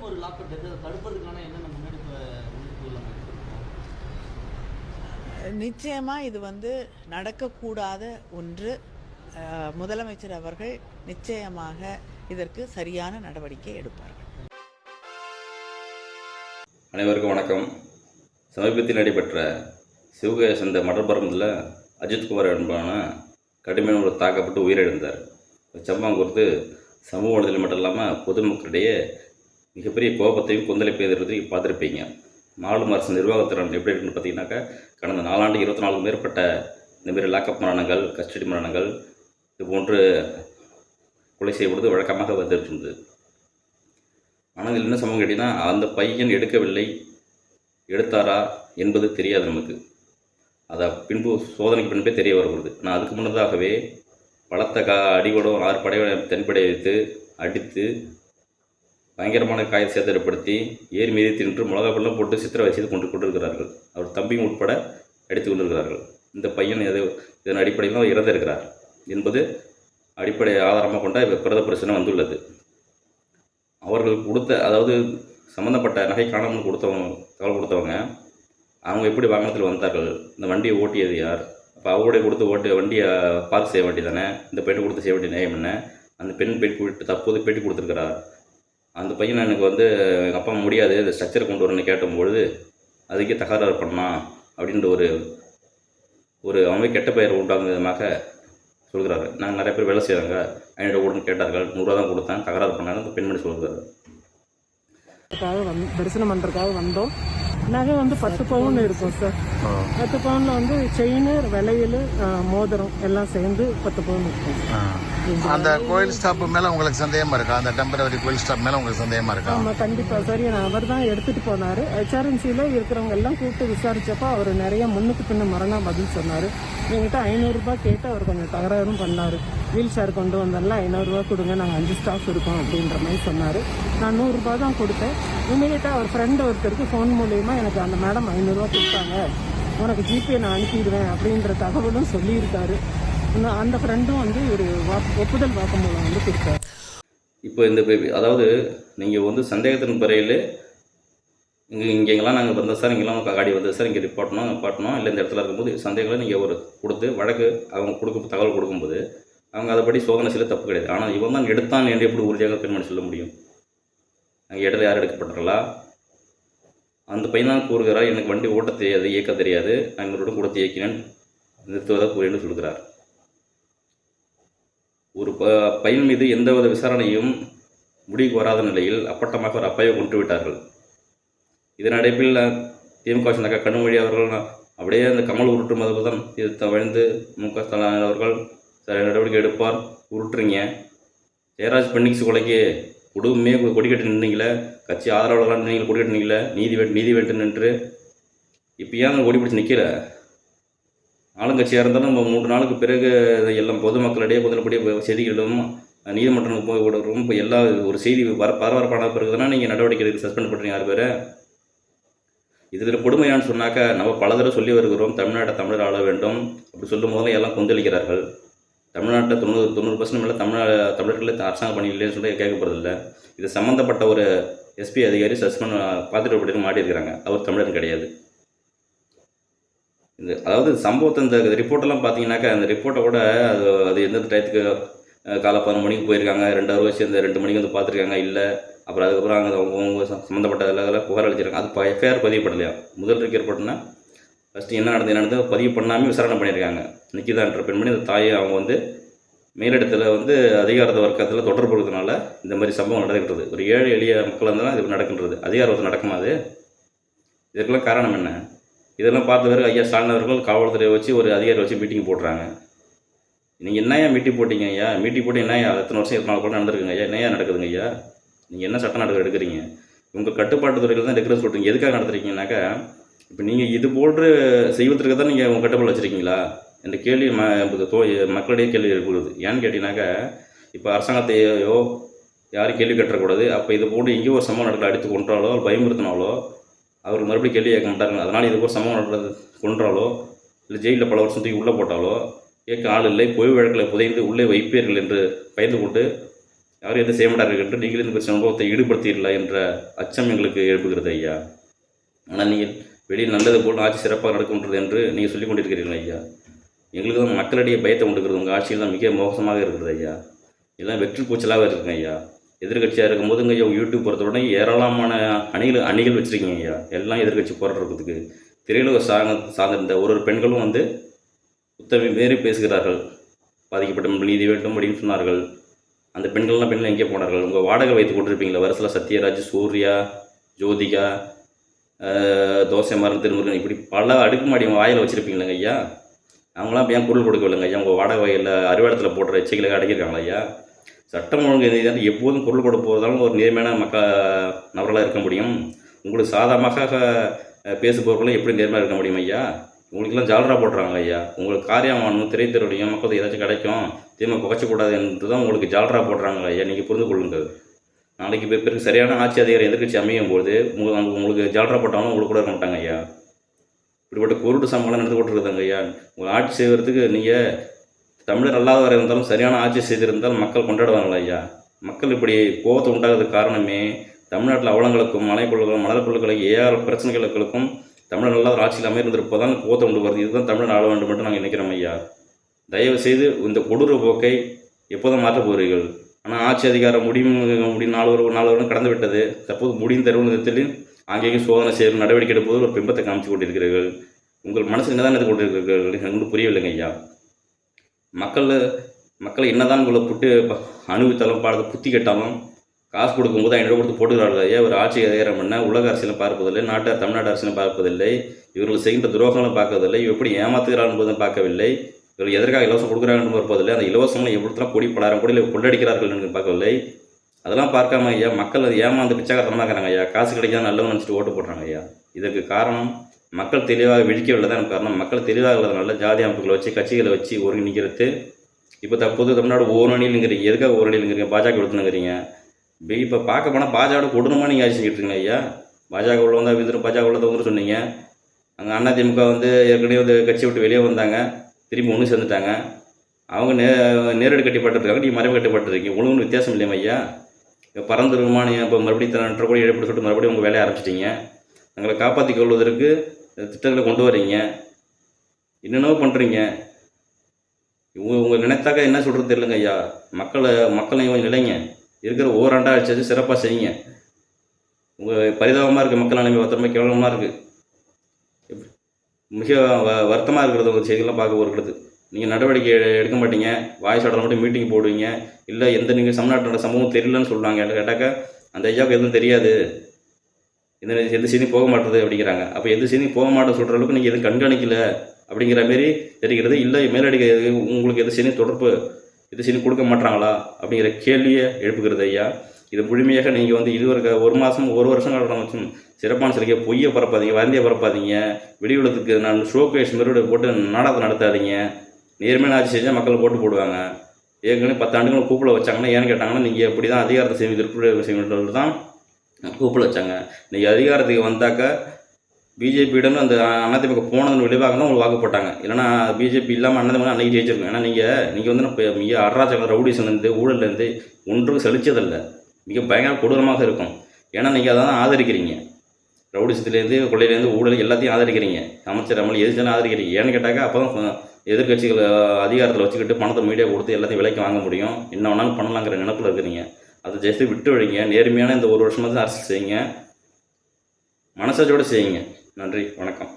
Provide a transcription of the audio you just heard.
மீண்டும் ஒரு lockup death அதை தடுப்பதற்கான என்னென்ன முன்னெடுப்புகள் நிச்சயமாக இது நடக்கக்கூடாத ஒன்று. முதலமைச்சர் அவர்கள் நிச்சயமாக இதற்கு சரியான நடவடிக்கை எடுப்பார்கள். அனைவருக்கும் வணக்கம். சமீபத்தில் நடைபெற்ற சிவகங்கை சேர்ந்த மடப்பரம்பில் அஜித்குமார் என்பான கடுமையான ஒரு தாக்கப்பட்டு உயிரிழந்தார். சம்பவம் குறித்து சமூக வலைதளம் மட்டும் இல்லாமல் பொதுமக்களிடையே மிகப்பெரிய கோபத்தையும் கொந்தளிப்பையும் எதிர்த்து பார்த்துருப்பீங்க. மாநில அரசு நிர்வாகத்திறன் எப்படி இருக்குன்னு பார்த்தீங்கன்னாக்கா, கடந்த 4 ஆண்டு 24 மேற்பட்ட இந்தமாரி லாக்அப் மரணங்கள், கஸ்டடி மரணங்கள் இது போன்று கொலை செய்யப்படுவது வழக்கமாக வந்துருந்தது. ஆனால் இதில் என்ன சம்பவம் கேட்டிங்கன்னா, அந்த பையன் எடுக்கவில்லை, எடுத்தாரா என்பது தெரியாது நமக்கு. அதை பின்பு சோதனைக்கு பின்பே தெரிய வருகிறது. ஆனால் அதுக்கு முன்னதாகவே பலத்த அடிபடும் 6 படையை தென்படை வைத்து அடித்து பயங்கரமான காய சேதத்தை ஏற்படுத்தி ஏறி மீதி தின்று மிளகாப்பெல்லாம் போட்டு சித்திரை வச்சு கொண்டிருக்கிறார்கள். அவர் தம்பியும் உட்பட அடித்து கொண்டிருக்கிறார்கள். இந்த பையன் இதன் அடிப்படையில் இறந்திருக்கிறார் என்பது அடிப்படை ஆதாரமாக கொண்ட பிரத பிரச்சனை வந்துள்ளது. அவர்கள் கொடுத்த, அதாவது சம்மந்தப்பட்ட நகை காணாமல் தகவல் கொடுத்தவங்க அவங்க எப்படி வாகனத்தில் வந்தார்கள், இந்த வண்டியை ஓட்டியது யார், அப்போ அவருடைய கொடுத்து வண்டியை பார்க் செய்ய வேண்டியதானே, இந்த பெண்ணை கொடுத்து செய்ய வேண்டிய நியாயம் என்ன, அந்த பெண் பேட்டி தற்போது பேட்டி கொடுத்துருக்கிறார். அந்த பையன் எனக்கு எங்கள் அப்பா முடியாது, இந்த ஸ்ட்ரக்சரை கொண்டு வரணும்னு கேட்டபொழுது அதுக்கே தகராறு பண்ணலாம் அப்படின்ற ஒரு அவங்க கெட்ட பெயர் உண்டாகும் விதமாக சொல்கிறாரு. நாங்கள் நிறைய பேர் வேலை செய்கிறாங்க, 500 ரூபான்னு கேட்டார்கள், 100 ரூபா தான் கொடுத்தேன், தகராறு பண்ணாங்க. அந்த பெண்மணி சொல்கிறாரு. தரிசனம் பண்ணுறதுக்காக வந்தோம். நகை 10 பவுன் இருக்கும் சார். 10 பவுனில் செயின், வளையல், மோதிரம் எல்லாம் சேர்ந்து 10 பவுன் இருக்கும். அந்த கோயில் ஸ்டாப் மேலே உங்களுக்கு சந்தேகமாக இருக்கா? அந்த டெம்பரவரி கோயில் ஸ்டாப் மேலே உங்களுக்கு சந்தேகமாக இருக்கா? ஆமாம், கண்டிப்பாக சார். அவர் தான் எடுத்துகிட்டு போனார். HRMCயில் இருக்கிறவங்க எல்லாம் கூப்பிட்டு விசாரித்தப்போ அவர் நிறைய முன்னுக்கு பின்ன மரணம் பதில் சொன்னார். என்கிட்ட 500 ரூபாய் கேட்டு அவர் கொஞ்சம் தகராறும் பண்ணார். வீல் சேர் கொண்டு வந்தாலும் 500 ரூபா கொடுங்க, நாங்கள் 5 ஸ்டாஃப் இருக்கோம் அப்படின்ற மாதிரி சொன்னார். நான் 100 ரூபா தான் கொடுத்தேன். இமீடியட்டாக அவர் ஃப்ரெண்டு ஒருத்தருக்கு ஃபோன் மூலியமாக எனக்கு அந்த மேடம் 500 ரூபா கொடுத்தாங்க, உனக்கு ஜிபே நான் அனுப்பிடுவேன் அப்படின்ற தகவலும் சொல்லியிருக்காரு. அந்த ஃப்ரெண்டும் ஒரு ஒப்புதல் வாக்குமூலம் கொடுத்தாரு. இப்போ அதாவது நீங்கள் சந்தேகத்தின் பிறையில் இங்கெல்லாம் நாங்கள் வந்தோம் சார், இங்கெல்லாம் காடி வந்தது சார், இங்கே நிப்பாட்டணும் இல்லை இந்த இடத்துல இருக்கும்போது சந்தேகங்களை நீங்கள் கொடுத்து வழக்கு அவங்க தகவல் கொடுக்கும்போது அவங்க அதைப்படி சோதனை செய்ய தப்பு கிடையாது. ஆனால் இவன் தான் எடுத்தான் என்று எப்படி உறுதியாக பெண்மணி சொல்ல முடியும்? அங்கே இடத்துல யார் எடுக்கப்பட்டார்களா? அந்த பையன் தான் கூறுகிறார், எனக்கு வண்டி ஓட்ட தெரியாது, இயக்க தெரியாது, நான் இவருடன் கொடுத்து இயக்கினேன், நிறுத்துவதாக கூறின்னு சொல்கிறார். ஒரு பையன் மீது எந்தவித விசாரணையும் முடிவுக்கு வராத நிலையில் அப்பட்டமாக ஒரு அப்பையை கொண்டு விட்டார்கள். இதன் அடைப்பில் திமுக சொன்னாக்கா கண்மொழி அவர்கள் அப்படியே அந்த கமல் உருட்டு மதப்பு தான் இது தவிழ்ந்து MK ஸ்டாலின் அவர்கள் சரி நடவடிக்கை எடுப்பார், உருட்டுறீங்க. ஜெயராஜ் பெண்ணிக்ஸ் கொலைக்கு குடும்பமே கொடி கட்டி நின்றீங்களே, கட்சி ஆதரவாளர்கள் நீங்கள் கொடி கட்டினீங்களே, நீதி வேண்டும் நின்று இப்போ ஏன் அந்த கொடி பிடிச்சி நிற்கல? ஆளுங்கட்சியாக இருந்தாலும் நம்ம 3 நாளுக்கு பிறகு எல்லாம் பொதுமக்களிடையே பொதுப்படிய செய்திகளிலும் நீதிமன்றம் போய் விடுறோம். இப்போ எல்லா ஒரு செய்தி பரபரப்பான பிறகு தானே நீங்கள் நடவடிக்கை எடுத்து சஸ்பெண்ட் பண்ணுறீங்க 6 பேரை. இதில் கொடுமையான்னு சொன்னாக்கா நம்ம பல தடவை சொல்லி வருகிறோம், தமிழ்நாட்டை தமிழர் ஆள வேண்டும் அப்படி சொல்லும் போதெல்லாம் எல்லாம் கொந்தளிக்கிறார்கள். தமிழ்நாட்டில் 90% மேலே தமிழர்களே அரசாங்க பணி இல்லைன்னு சொல்லி கேட்கப்படுறதில்லை. இது சம்மந்தப்பட்ட ஒரு SP அதிகாரி சஸ்பெண்ட் பார்த்துட்டு அப்படின்னு மாட்டியிருக்கிறாங்க. அவர் தமிழர் கிடையாது. அதாவது சம்பவத்தை இந்த ரிப்போர்ட்டெல்லாம் பார்த்தீங்கன்னாக்கா, அந்த ரிப்போர்ட்டை அது எந்த டயத்துக்கு காலை 11 மணிக்கு போயிருக்காங்க, 2 ஹவர் வச்சு அந்த 2 மணிக்கு பார்த்துருக்காங்க இல்லை, அப்புறம் அதுக்கப்புறம் அங்கே அவங்க சம்மந்தப்பட்ட அதெல்லாம் புகார் அளிச்சிருக்காங்க. அது FIR பதிவுப்படலையா? முதல் ரிப்போர்ட்னா ஃபஸ்ட்டு என்ன நடந்தது பதிவு பண்ணாமல் விசாரணை பண்ணியிருக்காங்க. நிக்கிதான்ற பெண்மணி அந்த தாயை அவங்க மேலிடத்தில் அதிகார வர்க்கத்தில் தொடர்பு இருக்கிறதுனால இந்த மாதிரி சம்பவம் நடக்கிறது. ஒரு ஏழை எளிய மக்கள் இருந்தாலும் இது நடக்கின்றது. அதிகாரத்தில் நடக்குமா? அது இதுக்கெல்லாம் காரணம் என்ன? இதெல்லாம் பார்த்த பிறகு ஐயா ஸ்டாலின் அவர்கள் காவல்துறையை வச்சு ஒரு அதிகாரி வச்சு மீட்டிங் போடுறாங்க. நீங்கள் என்னையா மீட்டிங் போட்டிங்க ஐயா? மீட்டிங் போட்டு என்னையா எத்தனை வருஷம் 24 கூட நடந்திருக்குங்க ஐயா? என்னையா நடக்குதுங்க ஐயா? நீங்கள் என்ன சட்ட நடவடிக்கை எடுக்கிறீங்க? உங்கள் கட்டுப்பாட்டு துறையில் தான் எடுக்கிறது சொல்கிறீங்க. எதுக்காக நடத்துறீங்கன்னாக்கா, இப்போ நீங்கள் இது போன்று செய்வதற்கு தான் நீங்கள் உங்கள் கட்டுப்பாடு வச்சுருக்கீங்களா என்ற கேள்வி மக்களிடையே கேள்வி எழுப்புகிறது. ஏன்னு கேட்டிங்கனாக்கா, இப்போ அரசாங்கத்தையோ யாரும் கேள்வி கட்டக்கூடாது. அப்போ இது போட்டு எங்கேயோ ஒரு சம்பவம் நடக்கல அடித்து கொன்றாலோ பயமுறுத்தினாலோ அவருக்கு மறுபடியும் கேள்வி கேட்க மாட்டாங்க. அதனால் இது ஒரு சம்பவம் நடக்கிறது கொன்றாலோ இல்லை ஜெயிலில் பல வருஷத்துக்கு உள்ளே போட்டாலோ கேட்க ஆள் இல்லை, பொய் வழக்கில் புதைந்து உள்ளே வைப்பீர்கள் என்று பயந்து கொண்டு யாரும் எதுவும் செய்ய மாட்டார்கள் என்று நீங்களும் இந்த சம்பவத்தை ஈடுபடுத்திடலாம் என்ற அச்சம் எங்களுக்கு எழுப்புகிறது ஐயா. ஆனால் நீங்கள் வெளியில் நல்லது போல் ஆட்சி சிறப்பாக நடக்கின்றது என்று நீங்கள் சொல்லிக் கொண்டிருக்கிறீர்கள் ஐயா. எங்களுக்கு தான் மக்களிடையே பயத்தை உண்டுக்கிறது. உங்கள் ஆட்சியில் தான் மிக மோசமாக இருக்கிறது ஐயா. எல்லாம் வெற்றி பூச்சலாக இருக்குங்க ஐயா. எதிர்கட்சியாக இருக்கும்போதுங்க ஐயா யூடியூப் பொறுத்தவரை ஏராளமான அணிகள் வச்சுருக்கீங்க ஐயா. எல்லாம் எதிர்கட்சி போராடுறதுக்கு திரையுலக சார்ந்திருந்த ஒரு பெண்களும் வந்து உத்தமி மீறி பேசுகிறார்கள். பாதிக்கப்பட்ட நீதி வேண்டும் அப்படின்னு சொன்னார்கள். அந்த பெண்கள் எங்கே போனார்கள்? உங்கள் வாடகை வைத்து கொண்டிருப்பீங்களா? வருஷத்தில் சத்யராஜ், சூர்யா, ஜோதிகா, தோசை மரம், திருமுருகன், இப்படி பல அடுக்குமாடி வாயில் வச்சுருப்பீங்களேங்க ஐயா. அவங்களாம் ஏன் குரல் கொடுக்கவில்லைங்க ஐயா? உங்கள் வாடகை வயலில் அறுவாடத்தில் போடுற எச்சைகளை அடக்கியிருக்காங்களா ஐயா? சட்டம் ஒழுங்கு எப்போதும் குரல் கொடுக்க போவதாலும் ஒரு நேர்மையான நபர்களாக இருக்க முடியும். உங்களுக்கு சாதகமாக பேசுபவர்களும் எப்படி நேர்மையாக இருக்க முடியும் ஐயா? உங்களுக்கெல்லாம் ஜாலரா போடுறாங்க ஐயா. உங்களுக்கு காரியமானும் திரைத்துறையும் மக்கள் ஏதாச்சும் கிடைக்கும், தீமை புகச்சக்கூடாது என்று தான் உங்களுக்கு ஜாலரா போடுறாங்க ஐயா. நீங்கள் புரிந்து கொள்ளுங்கள். நாளைக்கு பிறகு சரியான ஆட்சி அதிகாரி எதிர்கட்சி அமையும் போது உங்களுக்கு ஜாலரா போட்டாலும் உங்களுக்கு கூட இருக்க மாட்டாங்க ஐயா. இப்படிப்பட்ட குருட்டு சம்பளம் நடந்து கொண்டிருக்குதுங்க ஐயா. உங்கள் ஆட்சி செய்வதற்கு நீங்கள் தமிழர் அல்லாதவராக இருந்தாலும் சரியான ஆட்சி செய்திருந்தால் மக்கள் கொண்டாடுவாங்களா ஐயா? மக்கள் இப்படி கோபத்தை உண்டாகிறதுக்கு காரணமே தமிழ்நாட்டில் அவலங்களுக்கும் மலைப்பொருள்களும் மணல் பொருட்களுக்கும் ஏஆர் பிரச்சனைகளுக்கும் தமிழர் அல்லாத ஆட்சியில் அமைந்திருப்பதான் கோபத்தை உண்டு வருது. இதுதான் தமிழர் ஆள வேண்டும் என்று நாங்கள் நினைக்கிறோம் ஐயா. தயவு செய்து இந்த கொடூர போக்கை எப்போதும் மாற்றப் போகிறீர்கள். ஆனால் ஆட்சி அதிகாரம் முடியும் 4 வருடம் கடந்து விட்டது. தற்போது முடிந்த தருணத்தில் அங்கேயும் சோதனை செய்யும் நடவடிக்கை எடுப்பது ஒரு பிம்பத்தை காமிச்சு கொண்டிருக்கிறீர்கள். உங்கள் மனசு என்னதான் எடுத்து கொண்டிருக்கிறீர்கள்? எனக்கு புரியவில்லைங்க ஐயா. மக்கள் என்னதான் உங்களை புட்டு அனுபவித்தாலும் பாடத்தை புத்தி கட்டாலும் காசு கொடுக்கும்போது 500 கொடுத்து போட்டுக்கிறார்கள் ஐயா. ஒரு ஆட்சி அதிகாரம் பண்ண உலக அரசியலும் பார்ப்பதில்லை, தமிழ்நாட்டு அரசியலும் பார்ப்பதில்லை, இவர்கள் செய்கின்ற துரோகங்களும் பார்க்கவில்லை, எப்படி ஏமாத்துகிறார் என்பதும் பார்க்கவில்லை, இவர்கள் எதற்காக இலவசம் கொடுக்குறாங்க என்று பார்ப்பதில்லை, அந்த இலவசங்களை எப்படிலாம் கொடி பலாரம் கொடியில் கொள்ளடிக்கிறார்கள் என்று பார்க்கவில்லை. அதெல்லாம் பார்க்காம ஐயா மக்கள் ஏமாந்து பிச்சைக்காரத்தமாக இருக்கிறாங்க ஐயா. காசு கிடைக்காத நல்லவங்க நினச்சிட்டு ஓட்டு போடுறாங்க ஐயா. இதற்கு காரணம் மக்கள் தெளிவாக விழிக்கவில்லை தான் காரணம். மக்கள் தெளிவாக இல்லாதனால ஜாதி அமைப்புகளை வச்சு கட்சிகளை வச்சு ஒருங்கிணைக்கிறது. இப்போ தற்போது தமிழ்நாடு ஓரணிங்கிறீங்க. எதுக்காக ஓரணிங்கிறீங்க? பாஜக எடுத்துனுங்கிறீங்க. இப்போ பார்க்க போனால் பாஜக கொடூரமாக நீங்கள் ஆட்சி செஞ்சுட்டு இருக்கீங்க ஐயா. பாஜக உள்ள வந்தால் விதிரும், பாஜக உள்ள வந்து சொன்னீங்க. அங்கே அதிமுக வந்து ஏற்கனவே வந்து கட்சி விட்டு வெளியே வந்தாங்க, திரும்பி ஒன்று சேர்ந்துட்டாங்க. அவங்க நேரடி கட்டிப்பட்டுருக்காங்க, நீங்கள் மறைவு கட்டிப்பட்டுருக்கீங்க. ஒன்றும் வித்தியாசம் இல்லையா ஐயா? இப்போ பறந்துருமா நீங்கள் இப்போ மறுபடியும் 2 கோடி எழுப்பி சொல்லிட்டு மறுபடியும் உங்கள் வேலையை ஆரம்பிச்சிட்டிங்க. எங்களை காப்பாற்றி கொள்வதற்கு திட்டங்களை கொண்டு வரீங்க, என்னென்னவோ பண்ணுறீங்க. உங்கள் நினைத்தாக்க என்ன சொல்கிறது தெரியலங்க ஐயா. மக்களையும் கொஞ்சம் நிலைங்க. இருக்கிற ஓராண்டாக அடிச்சாச்சு சிறப்பாக செய்யுங்க. உங்கள் பரிதாபமாக இருக்குது. மக்கள் நிலைமை வருத்தமாக கேவலமாக இருக்குது. மிக வருத்தமாக இருக்கிறது உங்கள் செய்திகள்லாம் பார்க்க வருகிறது. நீங்கள் நடவடிக்கை எடுக்க மாட்டீங்க. வாய்ஸ் ஆர்டர் மட்டும் மீட்டிங் போடுவீங்க. இல்லை நீங்கள் தமிழ்நாட்டோட சம்பவம் தெரியலன்னு சொல்லுவாங்க. கேட்டாக்கா அந்த ஐயாவுக்கு எதுவும் தெரியாது, எந்த செய்தியும் போக மாட்டுறது அப்படிங்கிறாங்க. அப்போ எந்த செய்தியும் போக மாட்டேன்னு சொல்கிற அளவுக்கு நீங்கள் எதுவும் கண்காணிக்கல அப்படிங்கிற மாரி தெரிகிறது. இல்லை மேலடிக்க உங்களுக்கு எந்த செய்தியும் தொடர்பு எது செய்தி கொடுக்க மாட்டாங்களா அப்படிங்கிற கேள்வியை எழுப்புகிறது ஐயா. இது முழுமையாக நீங்கள் வந்து இதுவரை 1 மாதம் 1 வருஷம் காலம் சிறப்பான சிலைக்கு பொய்யை பரப்பாதீங்க, வந்தியை பரப்பாதீங்க. விடிவுலத்துக்கு நான் ஷோகேஷ் மெருடு போட்டு நாடகத்தை நடத்தாதீங்க. நேர்மையான ஆட்சி செஞ்சால் மக்கள் போட்டு போடுவாங்க. ஏற்கனவே 10 ஆண்டுகள் கூப்பிட வச்சாங்கன்னா ஏன்னு கேட்டாங்கன்னா நீங்கள் எப்படி தான் அதிகாரத்தை செய்வது தான் கூப்பிட வச்சாங்க. நீங்கள் அதிகாரத்துக்கு வந்தாக்கா பிஜேபியிடம் அந்த அதிமுக போனதன் விளைவாக தான் உங்களுக்கு வாக்கு போட்டாங்க. இல்லைனா பிஜேபி இல்லாமல் அதிமுக அன்றைக்கி ஜெயிச்சிருக்கும். ஏன்னா நீங்கள் வந்து மிக அராஜகம் ரவுடிசன்லேருந்து ஊழல்லேருந்து ஒன்றும் செழிச்சதில்லை. மிக பயங்கர கொடூரமாக இருக்கும். ஏன்னா நீங்கள் அதை தான் ஆதரிக்கிறீங்க. ரவுடிசத்துலேருந்து கொள்ளையிலேருந்து ஊழல் எல்லாத்தையும் ஆதரிக்கிறீங்க. அமைச்சர் அமல் எதிர்த்தாலும் ஆதரிக்கிறீங்க. ஏன்னு கேட்டாக்கா அப்போ தான் எதிர்கட்சிகள் அதிகாரத்தில் வச்சுக்கிட்டு பணத்தை மீடியா கொடுத்து எல்லாத்தையும் விலைக்கு வாங்க முடியும், என்ன வேணாலும் பண்ணலாங்கிற நினைப்பில் இருக்கிறீங்க. அதை ஜெயித்து விட்டு விடுங்க. நேர்மையான இந்த 1 வருஷமாக தான் அரசு செய்யுங்க, மனசாட்சியோடு செய்யுங்க. நன்றி, வணக்கம்.